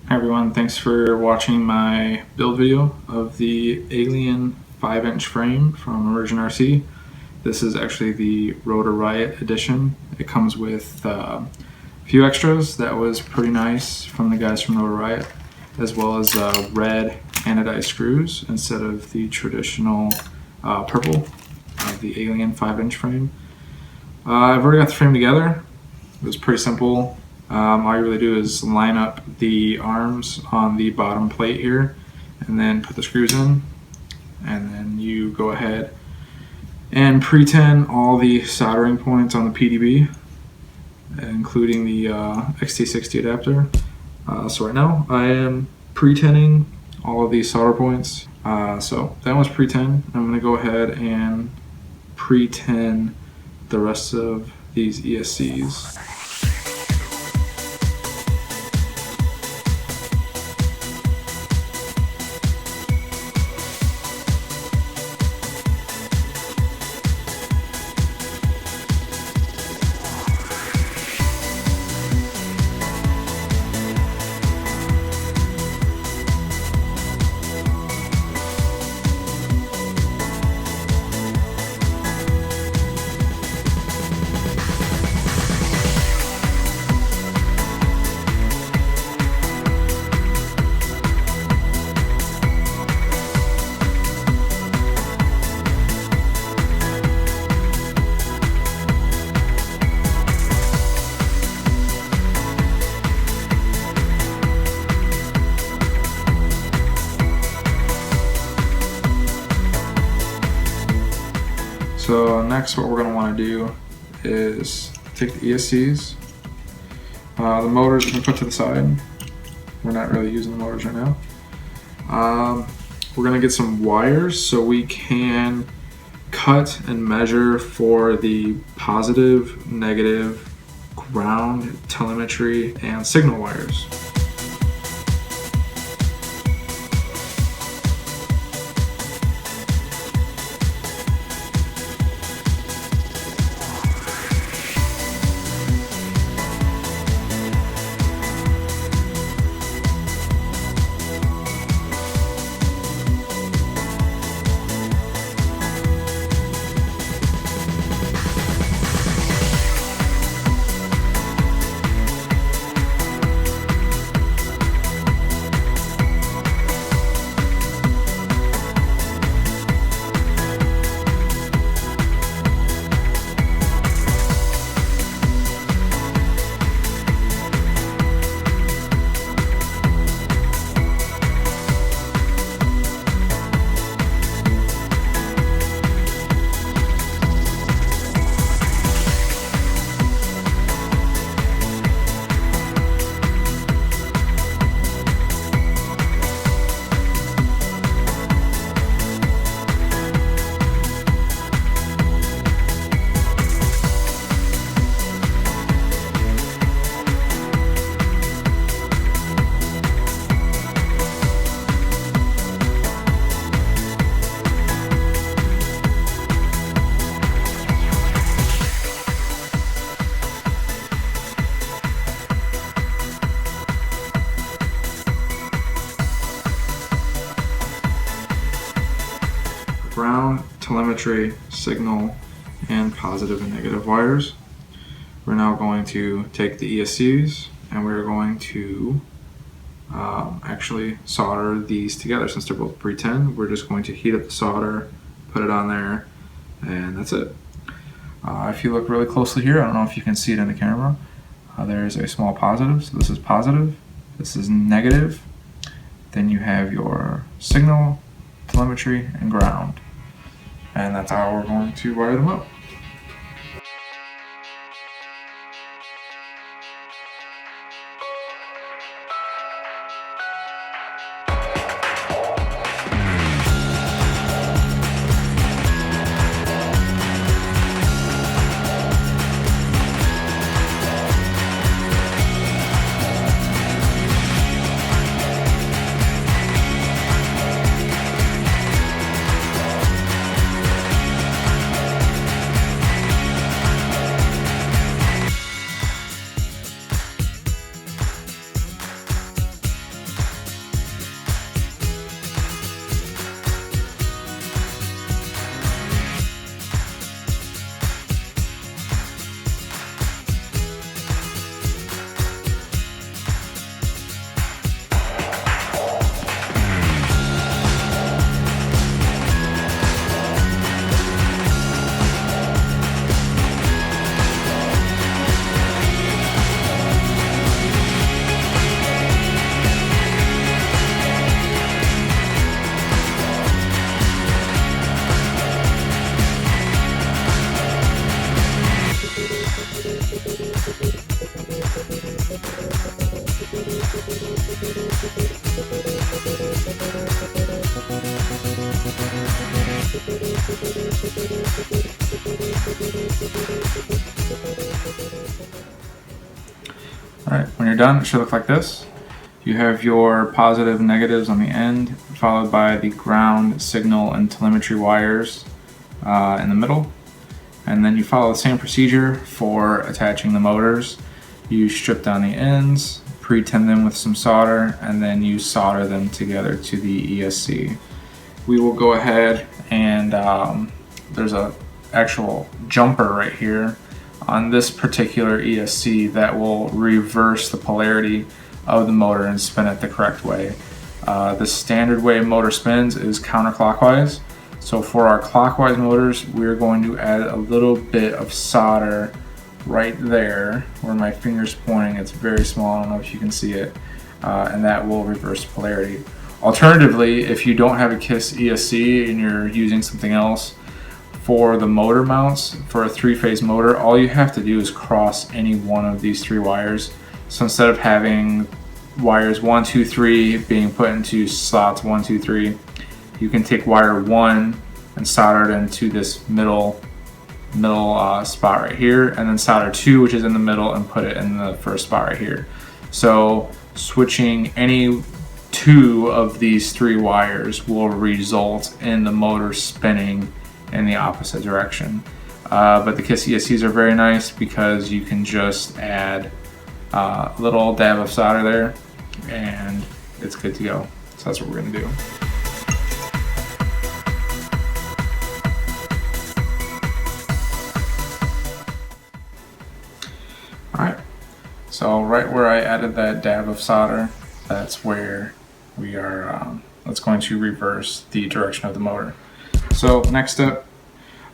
Hi everyone, thanks for watching my build video of the Alien 5-inch frame from ImmersionRC. This is actually the Rotor Riot edition. It comes with a few extras that was pretty nice from the guys from Rotor Riot, as well as red anodized screws instead of the traditional purple of the Alien 5-inch frame. I've already got the frame together. It was pretty simple. All you really do is line up the arms on the bottom plate here and then put the screws in, and then you go ahead and pre-tin all the soldering points on the PDB, including the XT60 adapter. So right now I am pre-tinning all of these solder points. So that one's pre-tin. I'm going to go ahead and pre-tin the rest of these ESCs. So next what we're going to want to do is take the ESCs. The motors we can put to the side. We're not really using the motors right now. We're going to get some wires so we can cut and measure for the positive, negative, ground, telemetry, and signal wires. Ground, telemetry, signal, and positive and negative wires. We're now going to take the ESCs and we're going to actually solder these together. Since they're both pre-tin, we're just going to heat up the solder, put it on there, and that's it. If you look really closely here, I don't know if you can see it in the camera, there's a small positive. So this is positive, this is negative, then you have your signal, telemetry, and ground. And that's how we're going to wire them up. Alright, when you're done, it should look like this. You have your positive and negatives on the end, followed by the ground, signal, and telemetry wires in the middle. And then you follow the same procedure for attaching the motors. You strip down the ends, pre-tin them with some solder, and then you solder them together to the ESC. We will go ahead and there's a actual jumper right here on this particular ESC that will reverse the polarity of the motor and spin it the correct way. The standard way motor spins is counterclockwise. So for our clockwise motors, we're going to add a little bit of solder right there where my finger's pointing. It's very small, I don't know if you can see it, and that will reverse polarity. Alternatively, if you don't have a KISS ESC and you're using something else, for the motor mounts, for a 3-phase motor, all you have to do is cross any one of these 3 wires. So instead of having wires 1, 2, 3 being put into slots 1, 2, 3, you can take wire 1 and solder it into this middle spot right here, and then solder 2, which is in the middle, and put it in the first spot right here. So switching any 2 of these 3 wires will result in the motor spinning in the opposite direction. But the KISS ESCs are very nice because you can just add a little dab of solder there and it's good to go. So that's what we're gonna do. Alright, so right where I added that dab of solder, that's where we are, that's going to reverse the direction of the motor. So next step,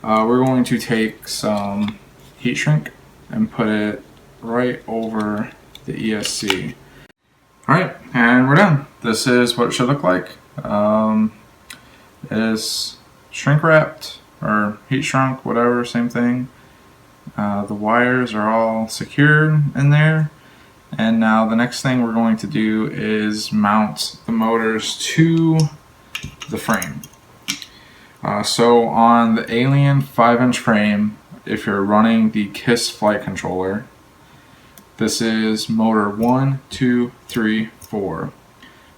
we're going to take some heat shrink and put it right over the ESC. Alright, and we're done. This is what it should look like. It is shrink wrapped or heat shrunk, whatever, same thing. The wires are all secured in there. And now the next thing we're going to do is mount the motors to the frame. So on the Alien 5-inch frame, if you're running the KISS flight controller, this is motor 1, 2, 3, 4.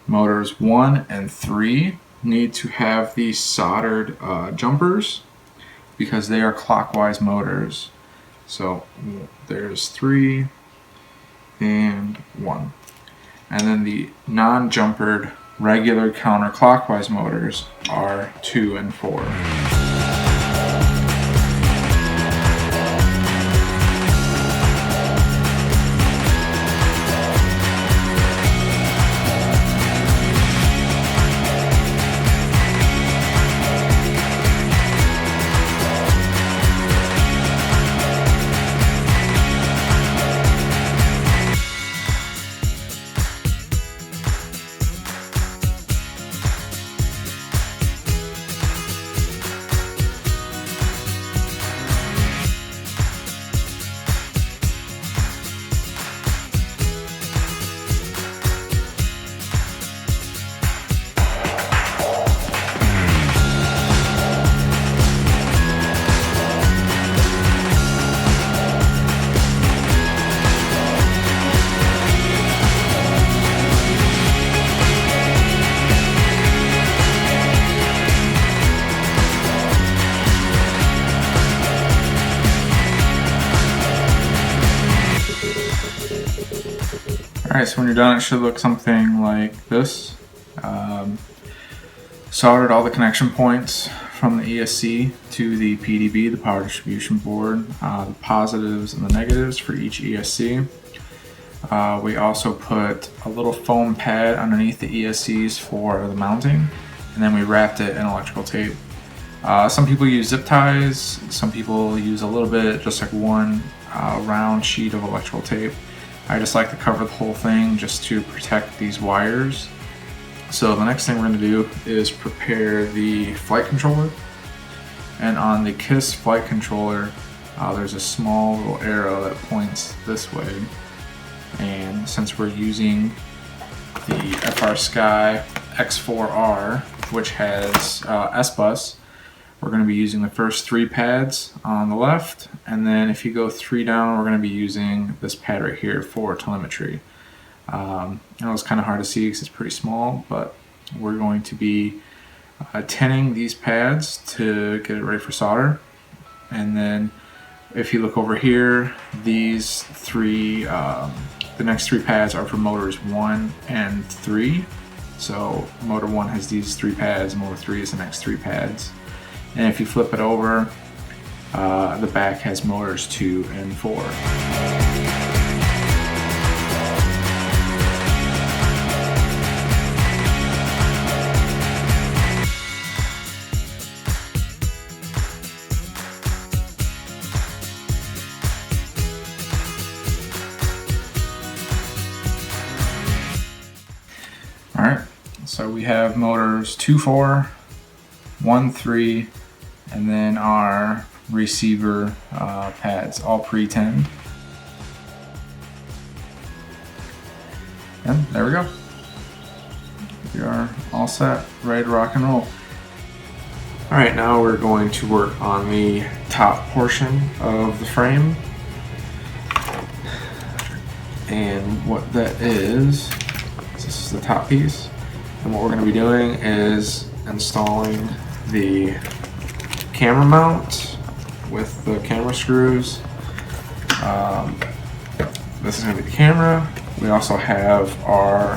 Motors 1 and 3 need to have these soldered jumpers because they are clockwise motors. So there's 3 and 1. And then the non-jumpered regular counterclockwise motors are 2 and 4. Alright, so when you're done, it should look something like this. Soldered all the connection points from the ESC to the PDB, the power distribution board, the positives and the negatives for each ESC. We also put a little foam pad underneath the ESCs for the mounting, and then we wrapped it in electrical tape. Some people use zip ties, some people use a little bit, just like one round sheet of electrical tape. I just like to cover the whole thing just to protect these wires. So the next thing we're going to do is prepare the flight controller. And on the KISS flight controller, there's a small little arrow that points this way, and since we're using the FrSky X4R, which has S-Bus, we're going to be using the first 3 pads on the left, and then if you go 3 down, we're going to be using this pad right here for telemetry. I know it's kind of hard to see because it's pretty small, but we're going to be tinning these pads to get it ready for solder. And then if you look over here, these 3, the next 3 pads are for motors 1 and 3. So motor 1 has these 3 pads, motor 3 is the next 3 pads. And if you flip it over, the back has motors 2 and 4. Alright, so we have motors 2, 4, 1, 3, and then our receiver pads all pre-tinned. And there we go. We are all set, ready to rock and roll. Alright, now we're going to work on the top portion of the frame. And what that is, this is the top piece. And what we're going to be doing is installing the camera mount with the camera screws. This is going to be the camera. We also have our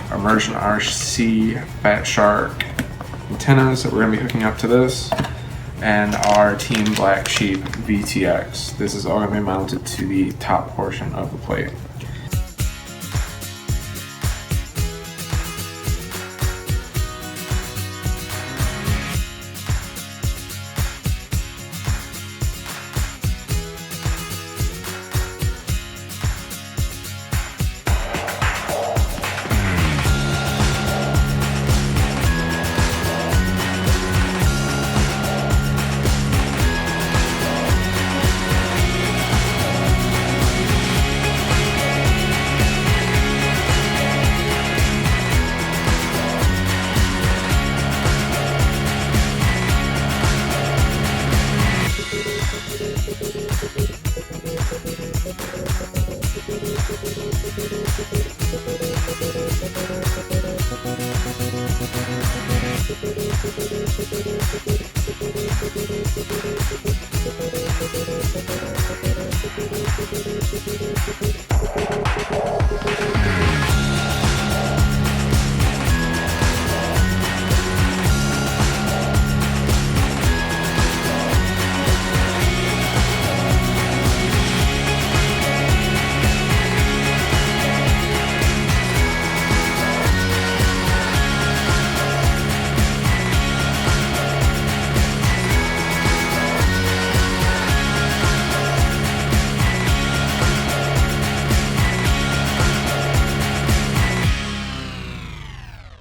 ImmersionRC Fat Shark antennas that we're going to be hooking up to this, and our Team Black Sheep VTX. This is all going to be mounted to the top portion of the plate.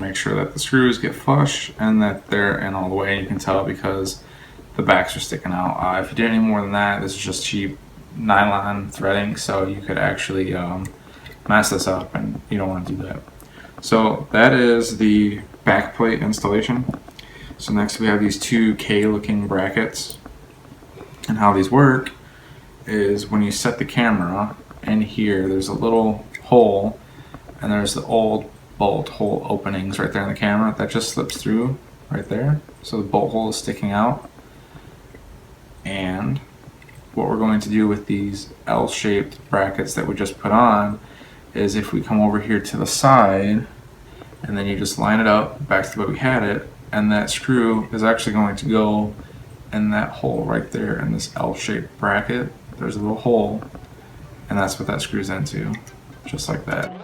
Make sure that the screws get flush and that they're in all the way. You can tell because the backs are sticking out. If you did any more than that, this is just cheap nylon threading, so you could actually mess this up, and you don't want to do that. So that is the back plate installation. So next we have these 2 K looking brackets, and how these work is when you set the camera in here, there's a little hole, and there's the old bolt hole openings right there in the camera that just slips through right there. So the bolt hole is sticking out, and what we're going to do with these L-shaped brackets that we just put on is if we come over here to the side and then you just line it up back to the way we had it, and that screw is actually going to go in that hole right there in this L-shaped bracket. There's a little hole, and that's what that screws into, just like that.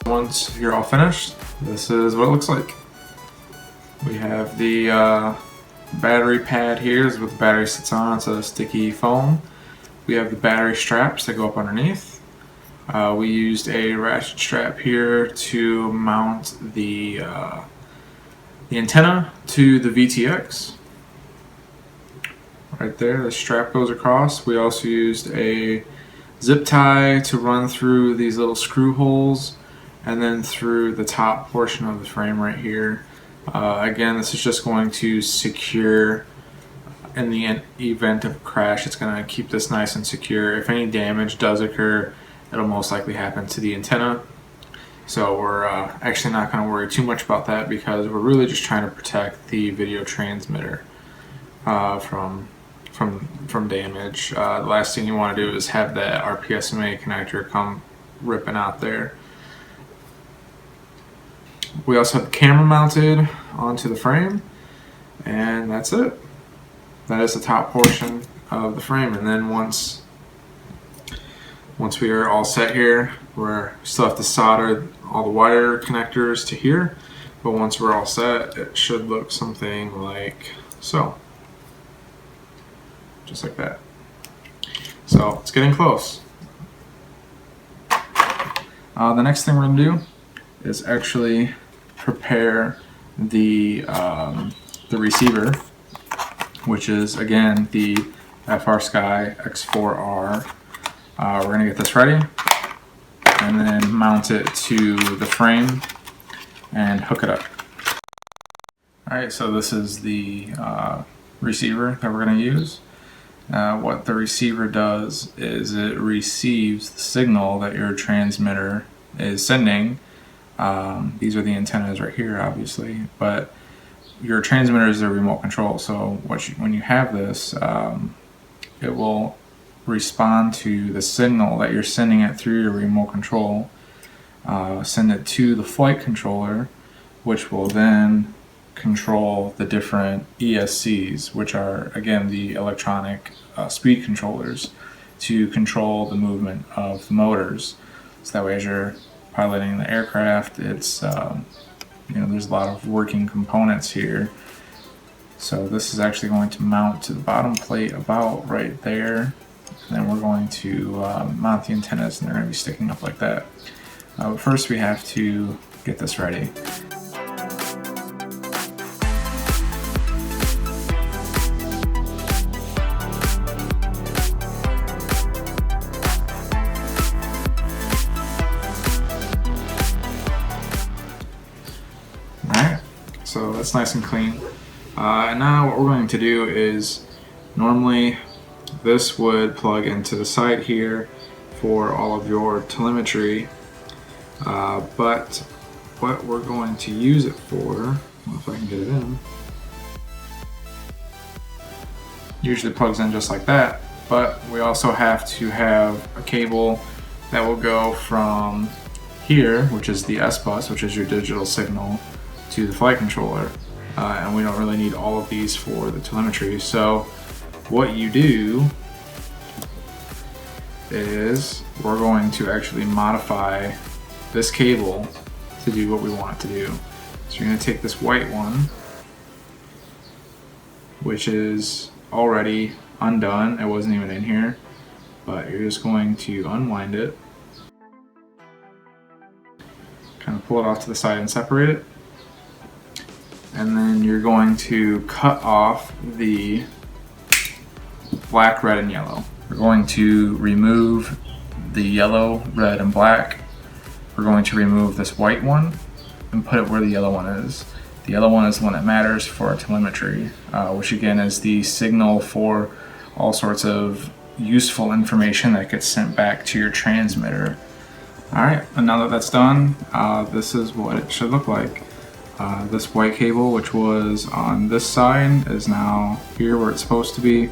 Once you're all finished, this is what it looks like. We have the battery pad here is what the battery sits on. It's a sticky foam. We have the battery straps that go up underneath. We used a ratchet strap here to mount the antenna to the VTX. Right there, the strap goes across. We also used a zip tie to run through these little screw holes and then through the top portion of the frame right here. Again, this is just going to secure in the event of a crash. It's going to keep this nice and secure. If any damage does occur, it'll most likely happen to the antenna. So we're actually not going to worry too much about that because we're really just trying to protect the video transmitter from damage. The last thing you want to do is have that RPSMA connector come ripping out there. We also have the camera mounted onto the frame, and that's it. That is the top portion of the frame. And then once we are all set here, we still have to solder all the wire connectors to here, but once we're all set, it should look something like so. Just like that. So it's getting close. The next thing we're going to do is actually prepare the receiver, which is again the FrSky X4R. We're going to get this ready and then mount it to the frame and hook it up. Alright, so this is the receiver that we're going to use. What the receiver does is it receives the signal that your transmitter is sending. These are the antennas right here, obviously, but your transmitter is a remote control. So when you have this, it will respond to the signal that you're sending it through your remote control, send it to the flight controller, which will then control the different ESCs, which are again the electronic speed controllers, to control the movement of the motors. So that way, as you're piloting the aircraft, it's there's a lot of working components here. So this is actually going to mount to the bottom plate about right there, and then we're going to mount the antennas, and they're going to be sticking up like that. But first we have to get this ready. So that's nice and clean. And now what we're going to do is, normally this would plug into the side here for all of your telemetry, but what we're going to use it for, if I can get it in, usually plugs in just like that, but we also have to have a cable that will go from here, which is the S-bus, which is your digital signal, to the flight controller, and we don't really need all of these for the telemetry. So what you do is we're going to actually modify this cable to do what we want it to do. So you're going to take this white one, which is already undone, it wasn't even in here, but you're just going to unwind it, kind of pull it off to the side and separate it. And then you're going to cut off the black, red, and yellow. We're going to remove the yellow, red, and black. We're going to remove this white one and put it where the yellow one is. The yellow one is the one that matters for telemetry, which again is the signal for all sorts of useful information that gets sent back to your transmitter. Alright, and now that that's done, this is what it should look like. This white cable, which was on this side, is now here where it's supposed to be.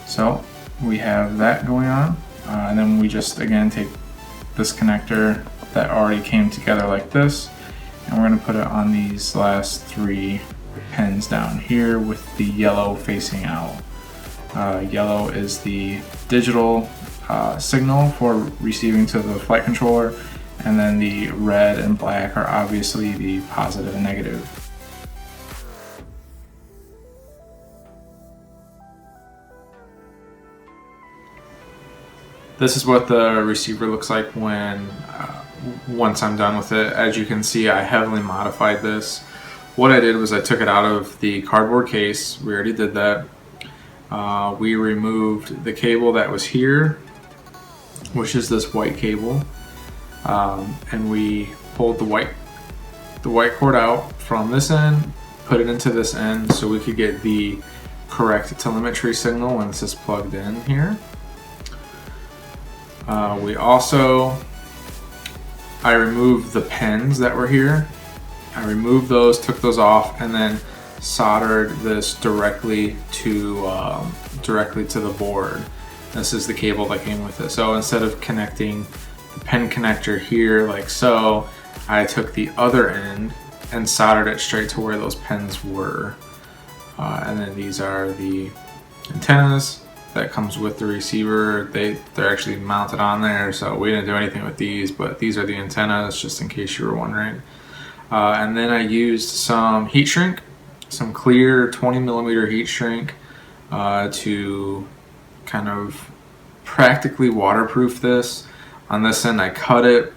So we have that going on, and then we just again take this connector that already came together like this, and we're going to put it on these last three pins down here with the yellow facing out. Yellow is the digital signal for receiving to the flight controller, and then the red and black are obviously the positive and negative. This is what the receiver looks like when once I'm done with it. As you can see, I heavily modified this. What I did was I took it out of the cardboard case. We already did that. We removed the cable that was here, which is this white cable, and we pulled the white cord out from this end, put it into this end so we could get the correct telemetry signal when this is plugged in here. I removed the pins that were here. I removed those, took those off, and then soldered this directly to the board. This is the cable that came with it. So instead of connecting the pin connector here like so, I took the other end and soldered it straight to where those pins were. And then these are the antennas that comes with the receiver. They're actually mounted on there, so we didn't do anything with these, but these are the antennas, just in case you were wondering. And then I used some heat shrink, some clear 20mm heat shrink to kind of practically waterproof this. On this end I cut it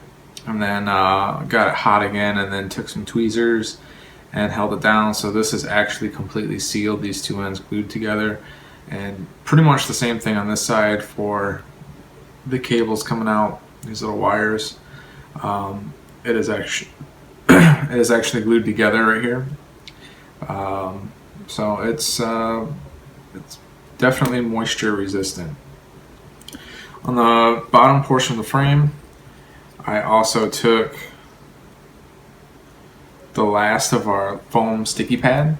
and then got it hot again, and then took some tweezers and held it down, so this is actually completely sealed, these two ends glued together. And pretty much the same thing on this side for the cables coming out, these little wires. It is actually glued together right here. So it's definitely moisture resistant. On the bottom portion of the frame, I also took the last of our foam sticky pad,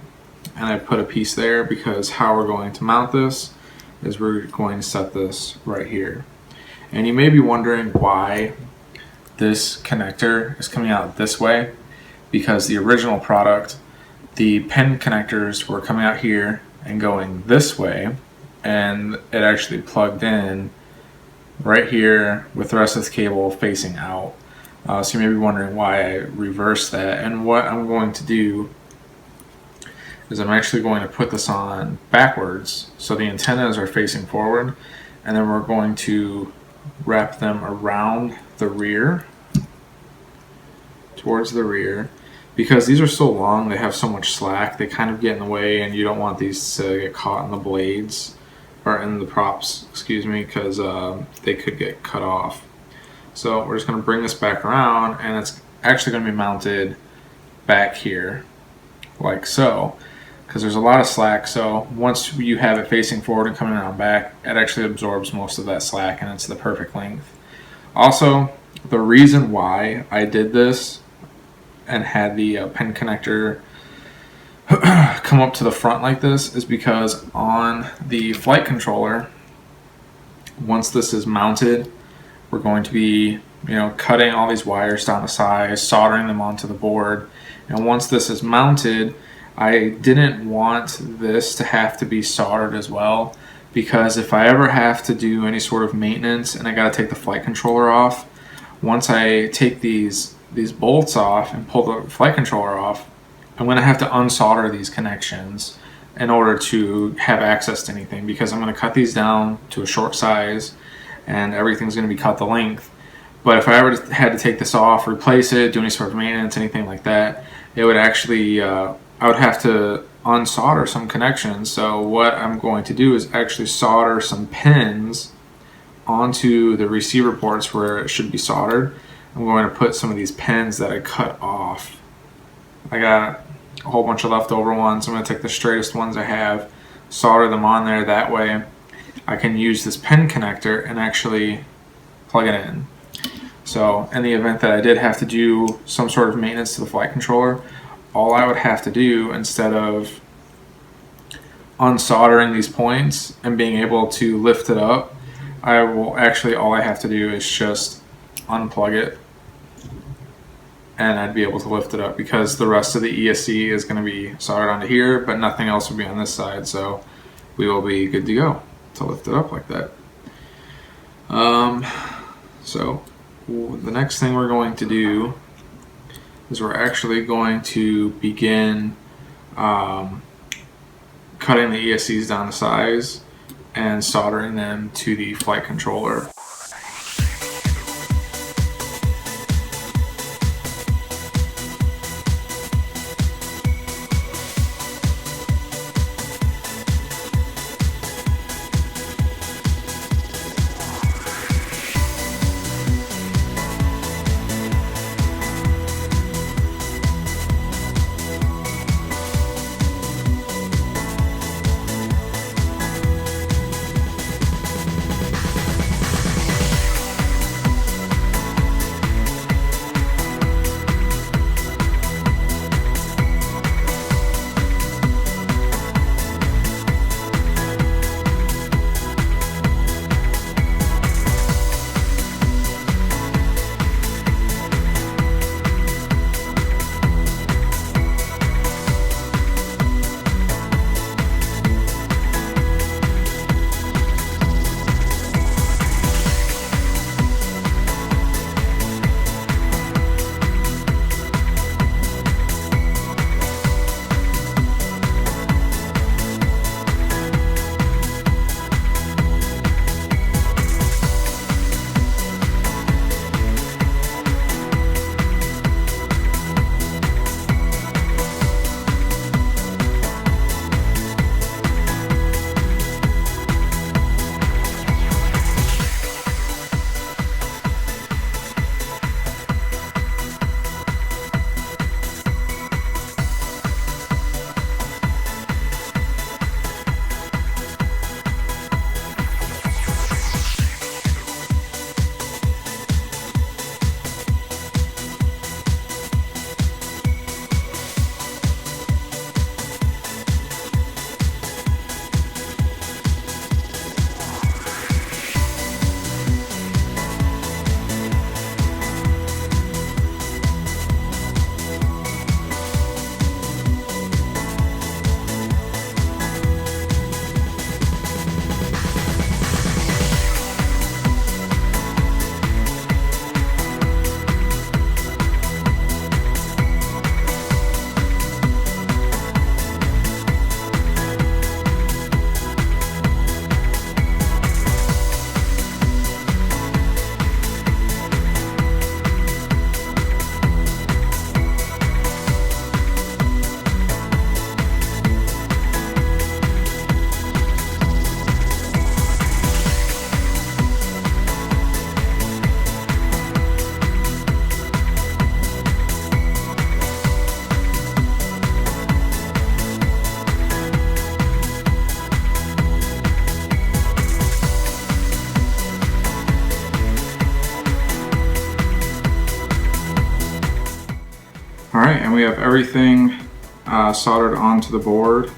and I put a piece there because how we're going to mount this is we're going to set this right here. And you may be wondering why this connector is coming out this way, because the original product, the pin connectors were coming out here and going this way, and it actually plugged in right here with the rest of the cable facing out. So you may be wondering why I reversed that, and what I'm going to do is I'm actually going to put this on backwards so the antennas are facing forward, and then we're going to wrap them around the rear, towards the rear. Because these are so long, they have so much slack, they kind of get in the way, and you don't want these to get caught in the blades, or in the props, excuse me, because they could get cut off. So we're just going to bring this back around, and it's actually going to be mounted back here, like so. Because there's a lot of slack, so once you have it facing forward and coming around back, it actually absorbs most of that slack, and it's the perfect length. Also, the reason why I did this and had the pin connector come up to the front like this is because on the flight controller, once this is mounted, we're going to be cutting all these wires down to size, soldering them onto the board, and once this is mounted, I didn't want this to have to be soldered as well, because if I ever have to do any sort of maintenance and I got to take the flight controller off, once I take these bolts off and pull the flight controller off, I'm going to have to unsolder these connections in order to have access to anything, because I'm going to cut these down to a short size and everything's going to be cut the length. But if I ever had to take this off, replace it, do any sort of maintenance, anything like that, it would actually I would have to unsolder some connections. So what I'm going to do is actually solder some pins onto the receiver ports where it should be soldered. I'm going to put some of these pins that I cut off. I got a whole bunch of leftover ones. I'm going to take the straightest ones I have, solder them on there. That way I can use this pin connector and actually plug it in. So in the event that I did have to do some sort of maintenance to the flight controller, all I would have to do, instead of unsoldering these points and being able to lift it up, all I have to do is just unplug it, and I'd be able to lift it up, because the rest of the ESC is going to be soldered onto here, but nothing else will be on this side, so we will be good to go to lift it up like that. So the next thing we're going to do is we're actually going to begin cutting the ESCs down to size and soldering them to the flight controller. Alright, and we have everything soldered onto the board.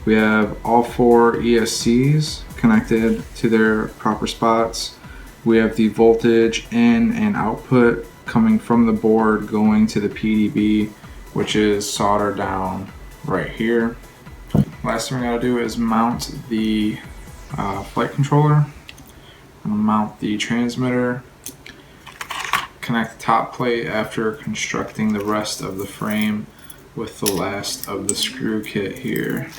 We have all 4 ESCs connected to their proper spots. We have the voltage in and output coming from the board going to the PDB, which is soldered down right here. Last thing we're going to do is mount the flight controller. I'm going to mount the transmitter, connect the top plate after constructing the rest of the frame with the last of the screw kit here.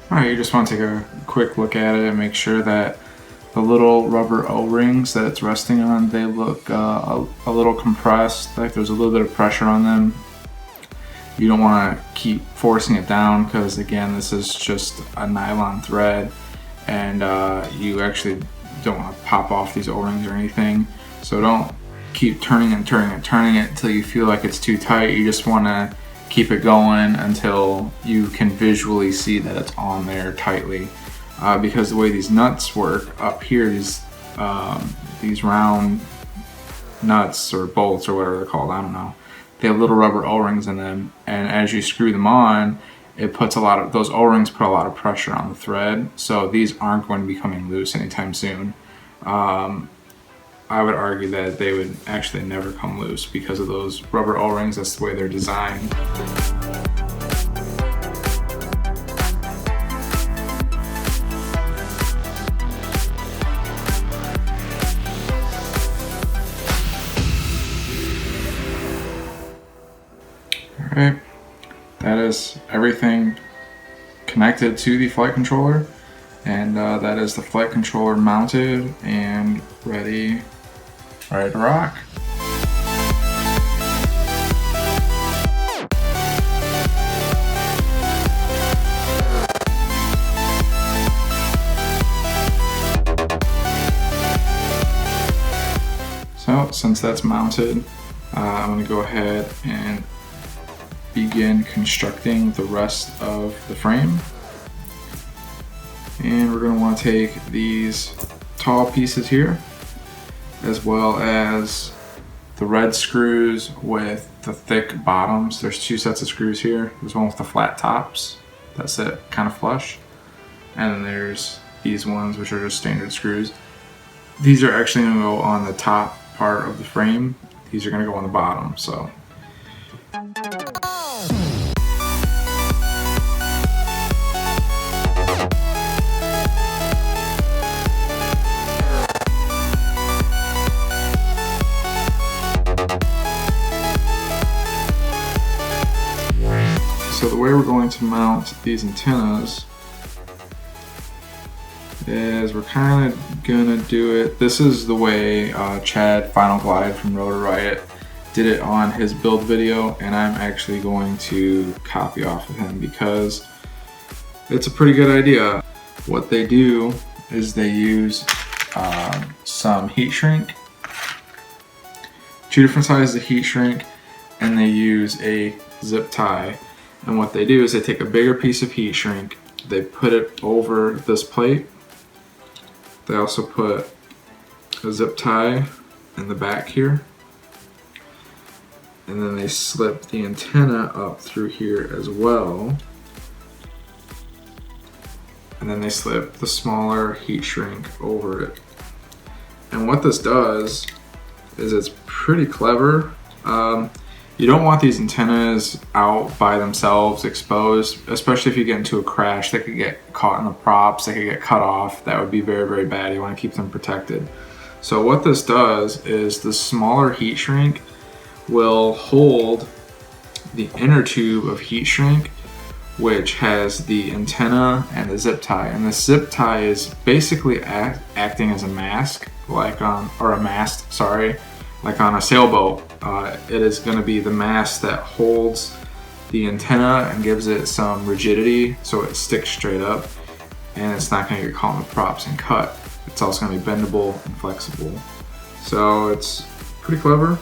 Alright, you just want to take a quick look at it and make sure that the little rubber O-rings that it's resting on, they look a little compressed, like there's a little bit of pressure on them. You don't want to keep forcing it down because, again, this is just a nylon thread, and you actually don't want to pop off these O-rings or anything. So don't keep turning and turning and turning it until you feel like it's too tight. You just want to keep it going until you can visually see that it's on there tightly. Because the way these nuts work up here, these round nuts or bolts or whatever they're called, I don't know, they have little rubber O-rings in them, and as you screw them on, it puts those O-rings put a lot of pressure on the thread, so these aren't going to be coming loose anytime soon. I would argue that they would actually never come loose because of those rubber O-rings. That's the way they're designed. Alright, that is everything connected to the flight controller, and that is the flight controller mounted and ready to rock. So since that's mounted, I'm going to go ahead and begin constructing the rest of the frame. And we're going to want to take these tall pieces here, as well as the red screws with the thick bottoms. There's two sets of screws here. There's one with the flat tops that sit kind of flush, and then there's these ones which are just standard screws. These are actually going to go on the top part of the frame. These are going to go on the bottom. So So the way we're going to mount these antennas is we're kind of gonna do it. This is the way Chad Final Glide from Rotor Riot did it on his build video, and I'm actually going to copy off of him because it's a pretty good idea. What they do is they use some heat shrink, two different sizes of heat shrink, and they use a zip tie. And what they do is they take a bigger piece of heat shrink, they put it over this plate. They also put a zip tie in the back here, and then they slip the antenna up through here as well. And then they slip the smaller heat shrink over it. And what this does is it's pretty clever. You don't want these antennas out by themselves exposed, especially if you get into a crash. They could get caught in the props, they could get cut off. That would be very, very bad. You want to keep them protected. So what this does is the smaller heat shrink will hold the inner tube of heat shrink, which has the antenna and the zip tie. And the zip tie is basically acting as a mask, like on a sailboat. It is going to be the mast that holds the antenna and gives it some rigidity so it sticks straight up, and it's not going to get caught in the props and cut. It's also going to be bendable and flexible. So it's pretty clever.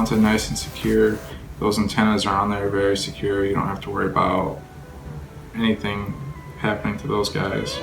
mounted nice and secure. Those antennas are on there very secure. You don't have to worry about anything happening to those guys.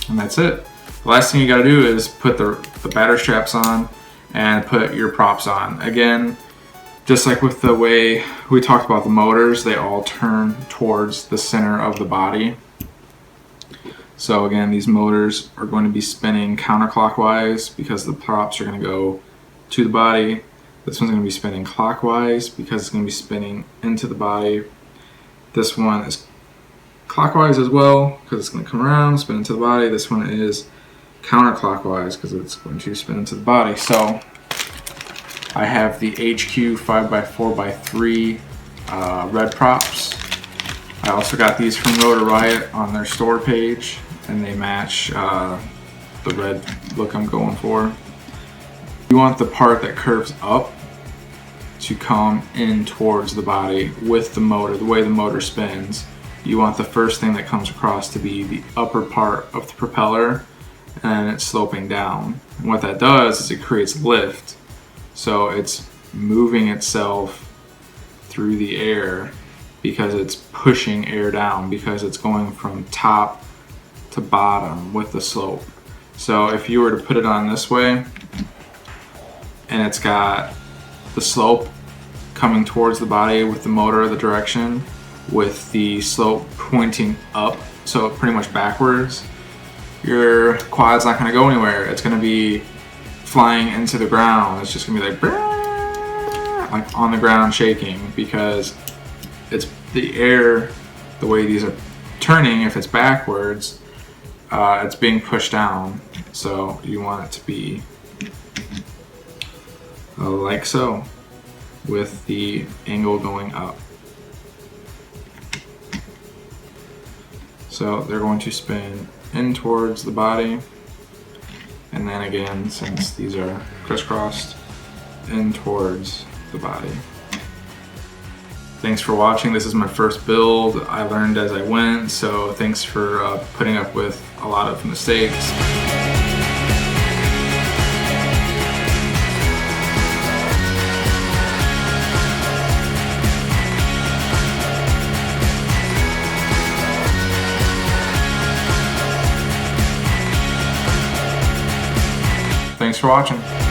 And that's it. The last thing you gotta do is put the battery straps on and put your props on. Again, just like with the way we talked about the motors, they all turn towards the center of the body. So again, these motors are going to be spinning counterclockwise because the props are gonna go to the body. This one's gonna be spinning clockwise because it's gonna be spinning into the body. This one is clockwise as well because it's going to come around, spin into the body. This one is counterclockwise because it's going to spin into the body. So I have the HQ 5x4x3 red props. I also got these from Rotor Riot on their store page, and they match the red look I'm going for. You want the part that curves up to come in towards the body with the motor, the way the motor spins. You want the first thing that comes across to be the upper part of the propeller, and it's sloping down. And what that does is it creates lift. So it's moving itself through the air because it's pushing air down, because it's going from top to bottom with the slope. So if you were to put it on this way and it's got the slope coming towards the body with the motor, the direction, with the slope pointing up, so pretty much backwards, your quad's not going to go anywhere. It's going to be flying into the ground. It's just going to be like on the ground shaking, because it's the air, the way these are turning, if it's backwards, it's being pushed down. So you want it to be like so, with the angle going up. So they're going to spin in towards the body, and then again, since these are crisscrossed, in towards the body. Thanks for watching. This is my first build. I learned as I went, so thanks for putting up with a lot of mistakes. Thanks for watching.